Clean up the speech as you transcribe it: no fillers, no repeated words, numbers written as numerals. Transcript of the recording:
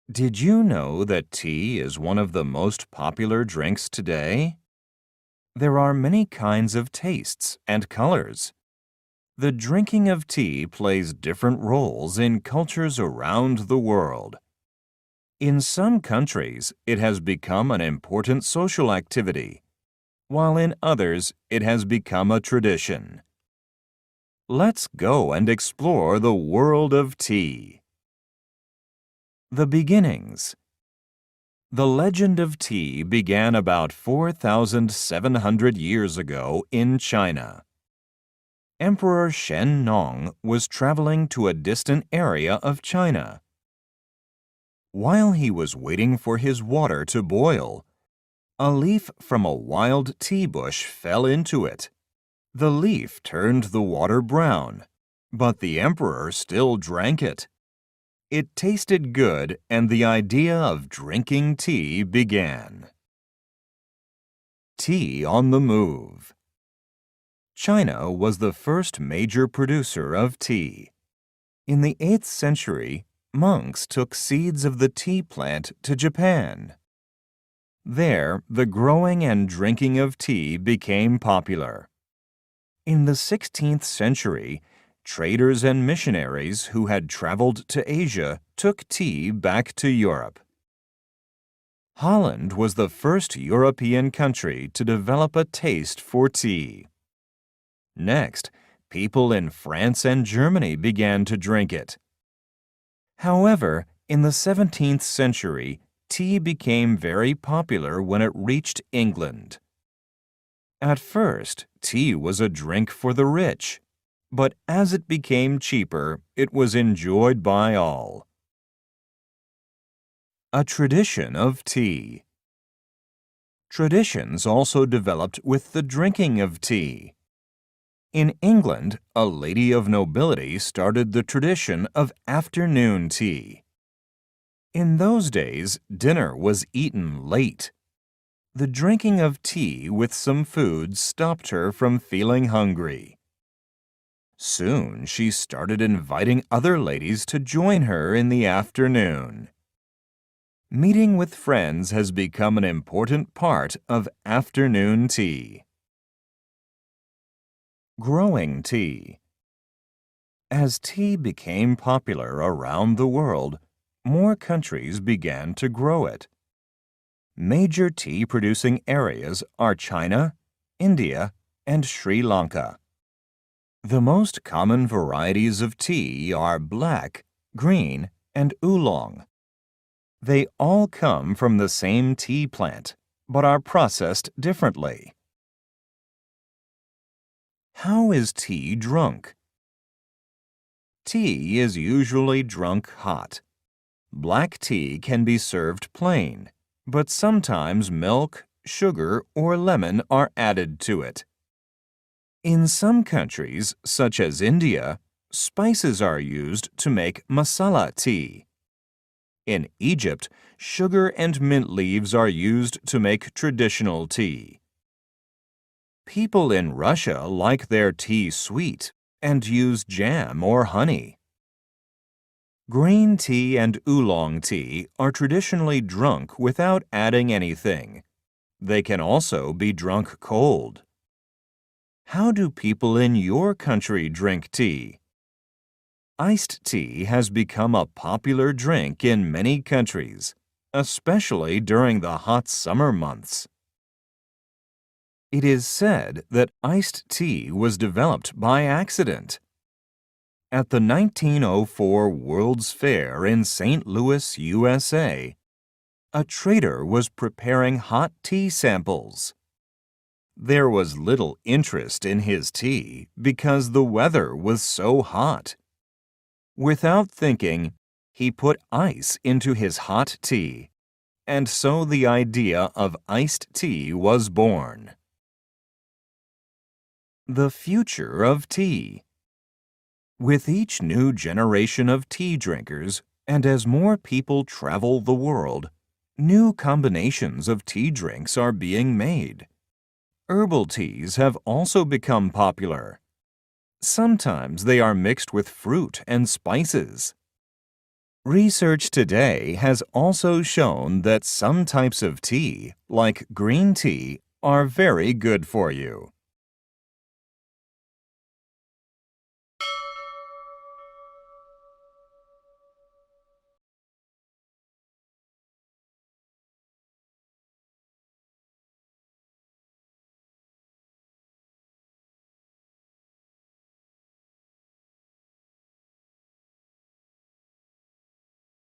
Did you know that tea is one of the most popular drinks today? There are many kinds of tastes and colors. The drinking of tea plays different roles in cultures around the world. In some countries, it has become an important social activity, while in others, it has become a tradition. Let's go and explore the world of tea. The beginnings. The legend of tea began about 4,700 years ago in China. Emperor Shen Nong was traveling to a distant area of China. While he was waiting for his water to boil, a leaf from a wild tea bush fell into it. The leaf turned the water brown, but the emperor still drank it. It tasted good, and the idea of drinking tea began. Tea on the move. China was the first major producer of tea. In the 8th century, monks took seeds of the tea plant to Japan. There, the growing and drinking of tea became popular. In the 16th century, traders and missionaries who had traveled to Asia took tea back to Europe. Holland was the first European country to develop a taste for tea. Next, people in France and Germany began to drink it. However, in the 17th century, tea became very popular when it reached England. At first, tea was a drink for the rich, but as it became cheaper, it was enjoyed by all. A tradition of tea. Traditions also developed with the drinking of tea. In England, a lady of nobility started the tradition of afternoon tea. In those days, dinner was eaten late. The drinking of tea with some food stopped her from feeling hungry. Soon, she started inviting other ladies to join her in the afternoon. Meeting with friends has become an important part of afternoon tea. Growing tea. As tea became popular around the world, more countries began to grow it. Major tea-producing areas are China, India, and Sri Lanka. The most common varieties of tea are black, green, and oolong. They all come from the same tea plant, but are processed differently. How is tea drunk? Tea is usually drunk hot. Black tea can be served plain, but sometimes milk, sugar, or lemon are added to it. In some countries, such as India, spices are used to make masala tea. In Egypt, sugar and mint leaves are used to make traditional tea. People in Russia like their tea sweet and use jam or honey. Green tea and oolong tea are traditionally drunk without adding anything. They can also be drunk cold. How do people in your country drink tea? Iced tea has become a popular drink in many countries, especially during the hot summer months. It is said that iced tea was developed by accident. At the 1904 World's Fair in St. Louis, USA, a trader was preparing hot tea samples. There was little interest in his tea because the weather was so hot. Without thinking, he put ice into his hot tea, and so the idea of iced tea was born. The future of tea. With each new generation of tea drinkers, and as more people travel the world, new combinations of tea drinks are being made. Herbal teas have also become popular. Sometimes they are mixed with fruit and spices. Research today has also shown that some types of tea, like green tea, are very good for you.